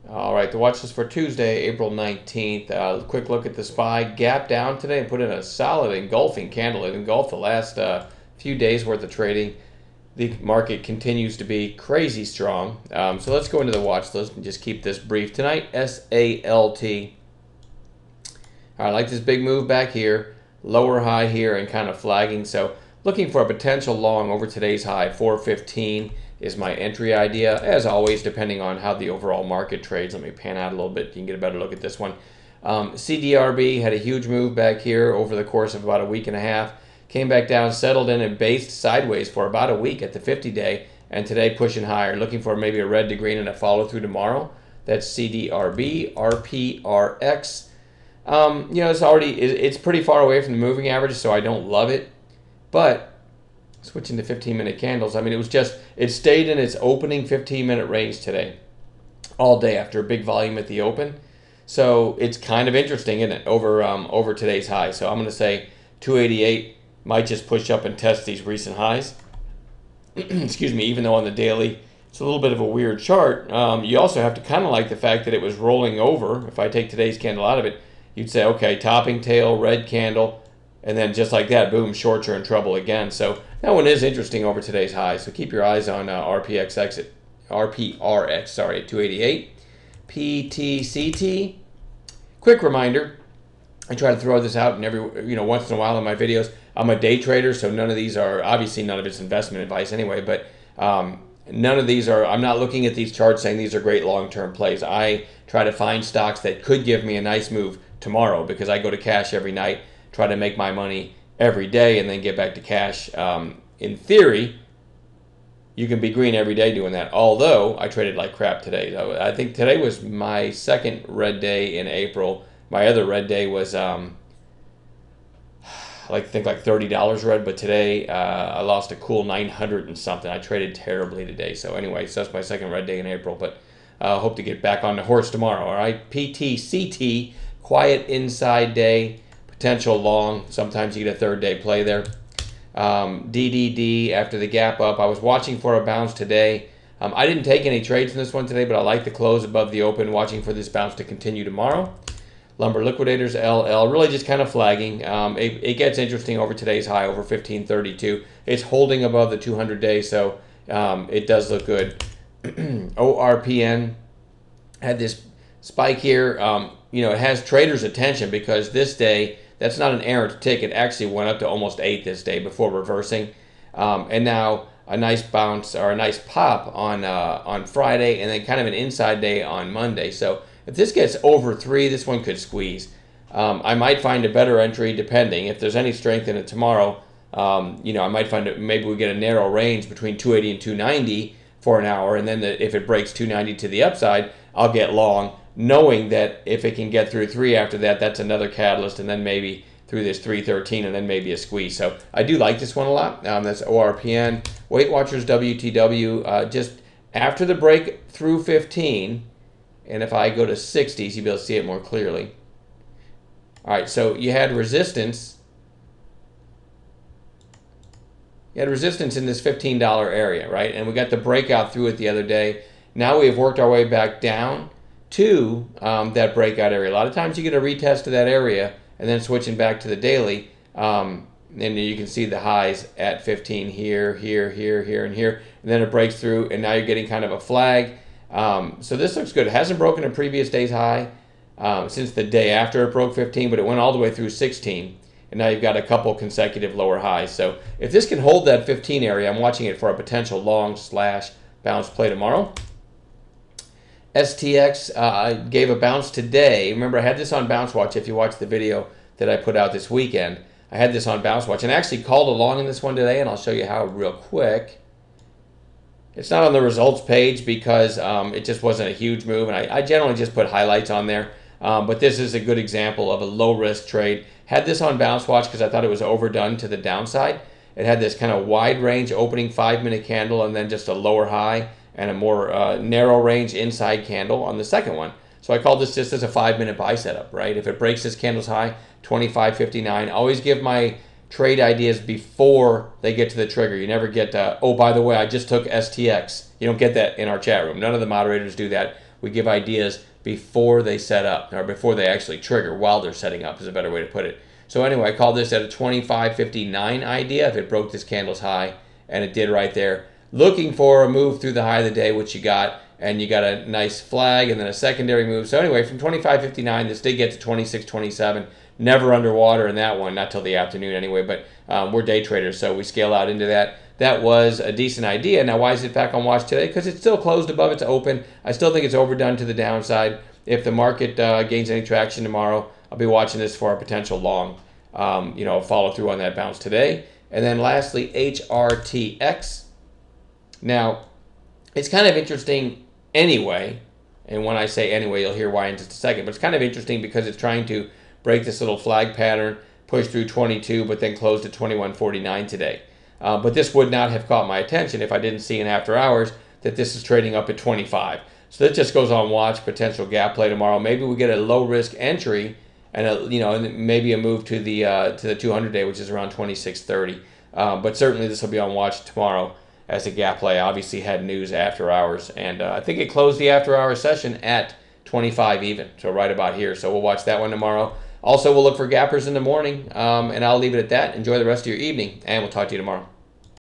All right, the watch list for Tuesday, April 19th. Quick look at the SPY. Gap down today and put in a solid engulfing candle. It engulfed the last few days worth of trading. The market continues to be crazy strong. So let's go into the watch list and just keep this brief. Tonight, SALT. I like this big move back here. Lower high here and kind of flagging. So looking for a potential long over today's high, 415. Is my entry idea, as always, depending on how the overall market trades. Let me pan out a little bit. You can get a better look at this one. CDRB had a huge move back here over the course of about a week and a half. Came back down, settled in, and based sideways for about a week at the 50-day. And today pushing higher, looking for maybe a red to green and a follow through tomorrow. That's CDRB, RPRX. It's pretty far away from the moving average, so I don't love it. But switching to 15-minute candles, I mean, it stayed in its opening 15-minute range today, all day after a big volume at the open. So it's kind of interesting, isn't it, over today's high. So I'm going to say 288 might just push up and test these recent highs. Excuse me, even though on the daily, it's a little bit of a weird chart. You also have to kind of like the fact that it was rolling over. If I take today's candle out of it, you'd say, okay, topping tail, red candle, and then just like that, boom, shorts are in trouble again. So that one is interesting over today's high. So keep your eyes on RPRX at 288. PTCT. Quick reminder, I try to throw this out in once in a while in my videos. I'm a day trader, so none of these are, obviously none of it's investment advice anyway, but none of these are, I'm not looking at these charts saying these are great long-term plays. I try to find stocks that could give me a nice move tomorrow because I go to cash every night, try to make my money every day and then get back to cash. In theory, you can be green every day doing that, although I traded like crap today. So I think today was my second red day in April. My other red day was like $30 red, but today I lost a cool 900 and something. I traded terribly today. So anyway, so that's my second red day in April, but hope to get back on the horse tomorrow. All right, PTCT, quiet inside day, potential long. Sometimes you get a third day play there. DDD after the gap up. I was watching for a bounce today. I didn't take any trades in this one today, but I like the close above the open, watching for this bounce to continue tomorrow. Lumber Liquidators, LL, really just kind of flagging. It gets interesting over today's high, over 1532. It's holding above the 200-day, so it does look good. ORPN had this spike here. It has traders' attention because this day, that's not an errant ticket. It actually went up to almost 8 this day before reversing. And now a nice bounce or a nice pop on Friday, and then kind of an inside day on Monday. So if this gets over 3, this one could squeeze. I might find a better entry depending. If there's any strength in it tomorrow, I might find it, maybe we get a narrow range between 280 and 290 for an hour, and then if it breaks 290 to the upside, I'll get long, knowing that if it can get through 3 after that, that's another catalyst, and then maybe through this 313, and then maybe a squeeze. So I do like this one a lot. That's ORPN. Weight Watchers WTW, just after the break through 15, and if I go to 60s, you'll be able to see it more clearly. All right, so you had resistance. You had resistance in this $15 area, right? And we got the breakout through it the other day. Now we have worked our way back down to that breakout area. A lot of times you get a retest of that area and then switching back to the daily. And you can see the highs at 15 here, here, here, here, and here. And then it breaks through, and now you're getting kind of a flag. So this looks good. It hasn't broken a previous day's high since the day after it broke 15, but it went all the way through 16. And now you've got a couple consecutive lower highs. So if this can hold that 15 area, I'm watching it for a potential long / bounce play tomorrow. STX gave a bounce today. Remember, I had this on Bounce Watch. If you watch the video that I put out this weekend, I had this on Bounce Watch and actually called along in this one today, and I'll show you how real quick. It's not on the results page because it just wasn't a huge move, and I generally just put highlights on there. But this is a good example of a low-risk trade. Had this on Bounce Watch because I thought it was overdone to the downside. It had this kind of wide range opening 5-minute candle and then just a lower high and a more narrow range inside candle on the second one. So I call this just as a 5-minute buy setup, right? If it breaks this candle's high, 25.59. Always give my trade ideas before they get to the trigger. You never get, oh, by the way, I just took STX. You don't get that in our chat room. None of the moderators do that. we give ideas before they set up, or before they actually trigger, while they're setting up is a better way to put it. So anyway, I call this at a 25.59 idea if it broke this candle's high, and it did right there. Looking for a move through the high of the day, which you got, and you got a nice flag and then a secondary move. So anyway, from 25.59, this did get to 26.27. Never underwater in that one, not till the afternoon anyway, but we're day traders, so we scale out into that. That was a decent idea. Now, why is it back on watch today? Because it's still closed above its open. I still think it's overdone to the downside. If the market gains any traction tomorrow, I'll be watching this for a potential long, follow through on that bounce today. And then lastly, HRTX. Now, it's kind of interesting anyway, and when I say anyway, you'll hear why in just a second, but it's kind of interesting because it's trying to break this little flag pattern, push through 22, but then closed at 21.49 today. But this would not have caught my attention if I didn't see in after hours that this is trading up at 25. So that just goes on watch, potential gap play tomorrow. Maybe we get a low risk entry and maybe a move to the 200-day, which is around 26.30. But certainly this will be on watch tomorrow as a gap play. Obviously had news after hours, and I think it closed the after hours session at 25 even, so right about here. So we'll watch that one tomorrow. Also, we'll look for gappers in the morning, and I'll leave it at that. Enjoy the rest of your evening, and we'll talk to you tomorrow.